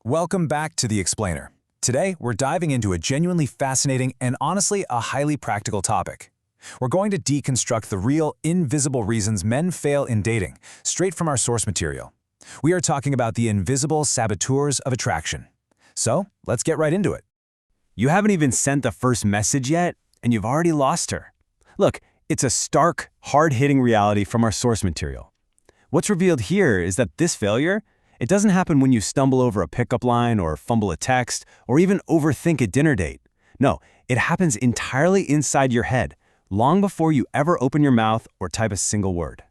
Welcome back to The Explainer. Today, we're diving into a genuinely fascinating and honestly a highly practical topic. We're going to deconstruct the real, invisible reasons men fail in dating, straight from our source material. We are talking about the invisible saboteurs of attraction. So, let's get right into it. You haven't even sent the first message yet, and you've already lost her. Look, it's a stark, hard-hitting reality from our source material. What's revealed here is that this failure, it doesn't happen when you stumble over a pickup line or fumble a text or even overthink a dinner date. No, it happens entirely inside your head, long before you ever open your mouth or type a single word.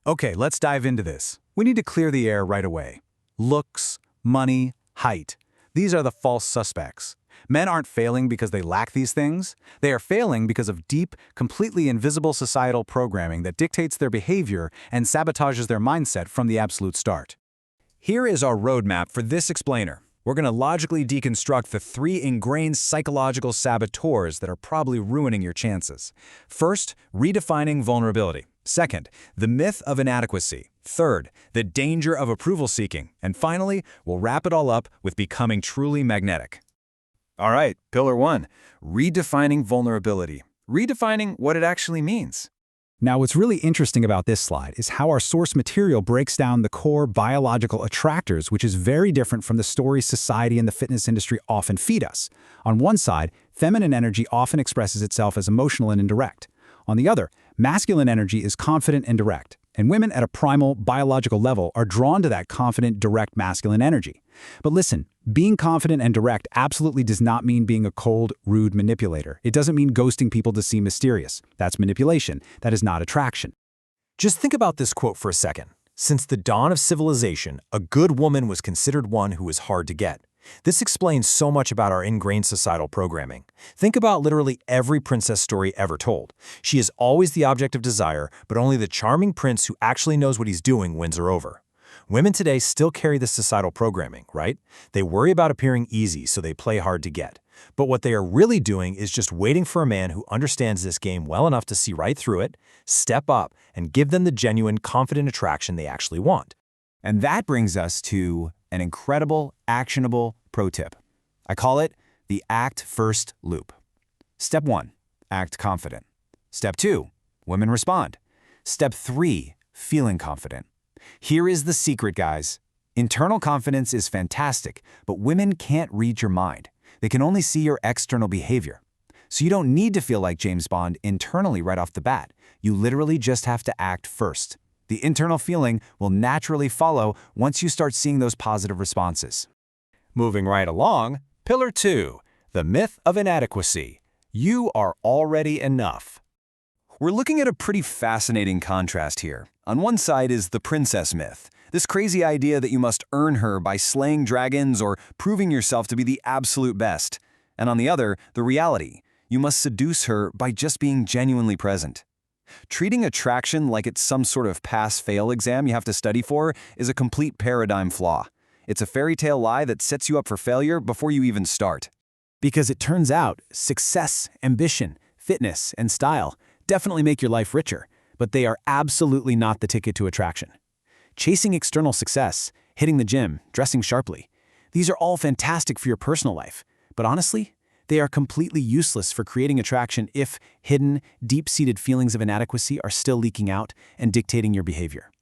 Okay, let's dive into this. We need to clear the air right away. Looks, money, height. These are the false suspects. Men aren't failing because they lack these things. They are failing because of deep, completely invisible societal programming that dictates their behavior and sabotages their mindset from the absolute start. Here is our roadmap for this explainer. We're going to logically deconstruct the 3 ingrained psychological saboteurs that are probably ruining your chances. First, redefining vulnerability. Second, the myth of inadequacy. Third, the danger of approval seeking. And finally, we'll wrap it all up with becoming truly magnetic. All right, pillar 1, redefining vulnerability. Redefining what it actually means. Now, what's really interesting about this slide is how our source material breaks down the core biological attractors, which is very different from the stories society and the fitness industry often feed us. On one side, feminine energy often expresses itself as emotional and indirect. On the other, masculine energy is confident and direct. And women at a primal, biological level are drawn to that confident, direct masculine energy. But listen, being confident and direct absolutely does not mean being a cold, rude manipulator. It doesn't mean ghosting people to seem mysterious. That's manipulation. That is not attraction. Just think about this quote for a second. Since the dawn of civilization, a good woman was considered one who was hard to get. This explains so much about our ingrained societal programming. Think about literally every princess story ever told. She is always the object of desire, but only the charming prince who actually knows what he's doing wins her over. Women today still carry this societal programming, right? They worry about appearing easy, so they play hard to get. But what they are really doing is just waiting for a man who understands this game well enough to see right through it, step up, and give them the genuine, confident attraction they actually want. And that brings us to an incredible, actionable pro tip. I call it the act first loop. Step 1, act confident. Step 2, women respond. Step 3, feeling confident. Here is the secret, guys. Internal confidence is fantastic, but women can't read your mind. They can only see your external behavior. So you don't need to feel like James Bond internally right off the bat. You literally just have to act first. The internal feeling will naturally follow once you start seeing those positive responses. Moving right along, pillar 2, the myth of inadequacy. You are already enough. We're looking at a pretty fascinating contrast here. On one side is the princess myth, this crazy idea that you must earn her by slaying dragons or proving yourself to be the absolute best. And on the other, the reality, you must seduce her by just being genuinely present. Treating attraction like it's some sort of pass-fail exam you have to study for is a complete paradigm flaw. It's a fairy tale lie that sets you up for failure before you even start. Because it turns out, success, ambition, fitness, and style definitely make your life richer, but they are absolutely not the ticket to attraction. Chasing external success, hitting the gym, dressing sharply, these are all fantastic for your personal life, but honestly, they are completely useless for creating attraction if hidden, deep-seated feelings of inadequacy are still leaking out and dictating your behavior.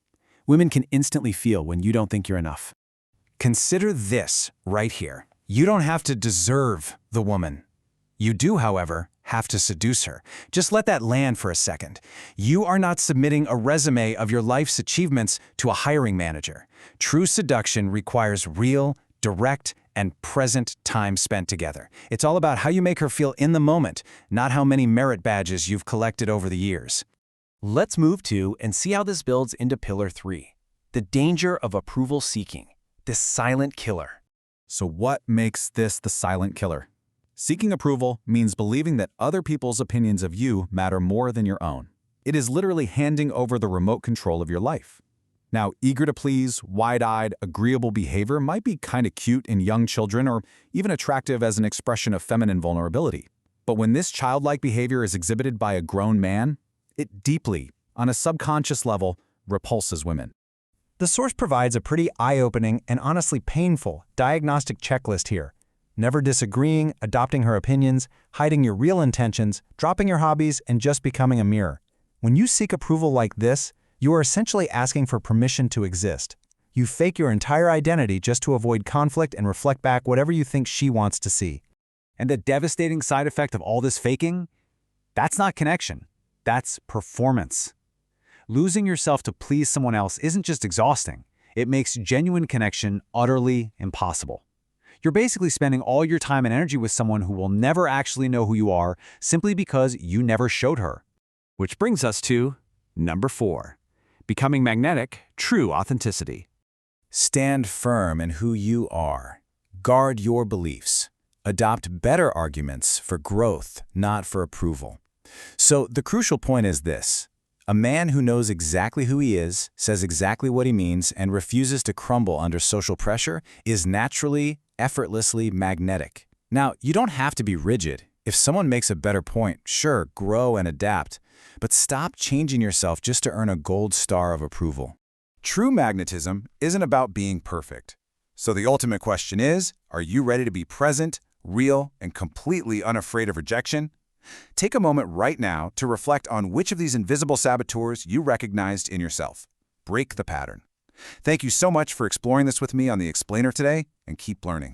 Women can instantly feel when you don't think you're enough. Consider this right here. You don't have to deserve the woman. You do, however, have to seduce her. Just let that land for a second. You are not submitting a resume of your life's achievements to a hiring manager. True seduction requires real, direct, and present time spent together. It's all about how you make her feel in the moment, not how many merit badges you've collected over the years. Let's move to and see how this builds into pillar 3, the danger of approval seeking, this silent killer. So what makes this the silent killer? Seeking approval means believing that other people's opinions of you matter more than your own. It is literally handing over the remote control of your life. Now, eager to please, wide-eyed, agreeable behavior might be kind of cute in young children or even attractive as an expression of feminine vulnerability. But when this childlike behavior is exhibited by a grown man, it deeply, on a subconscious level, repulses women. The source provides a pretty eye-opening and honestly painful diagnostic checklist here. Never disagreeing, adopting her opinions, hiding your real intentions, dropping your hobbies, and just becoming a mirror. When you seek approval like this, you are essentially asking for permission to exist. You fake your entire identity just to avoid conflict and reflect back whatever you think she wants to see. And the devastating side effect of all this faking? That's not connection. That's performance. Losing yourself to please someone else isn't just exhausting. It makes genuine connection utterly impossible. You're basically spending all your time and energy with someone who will never actually know who you are simply because you never showed her. Which brings us to number 4, becoming magnetic, true authenticity. Stand firm in who you are. Guard your beliefs. Adopt better arguments for growth, not for approval. So the crucial point is this. A man who knows exactly who he is, says exactly what he means, and refuses to crumble under social pressure is naturally, effortlessly magnetic. Now, you don't have to be rigid. If someone makes a better point, sure, grow and adapt, but stop changing yourself just to earn a gold star of approval. True magnetism isn't about being perfect. So the ultimate question is, are you ready to be present, real, and completely unafraid of rejection? Take a moment right now to reflect on which of these invisible saboteurs you recognized in yourself. Break the pattern. Thank you so much for exploring this with me on The Explainer today, and keep learning.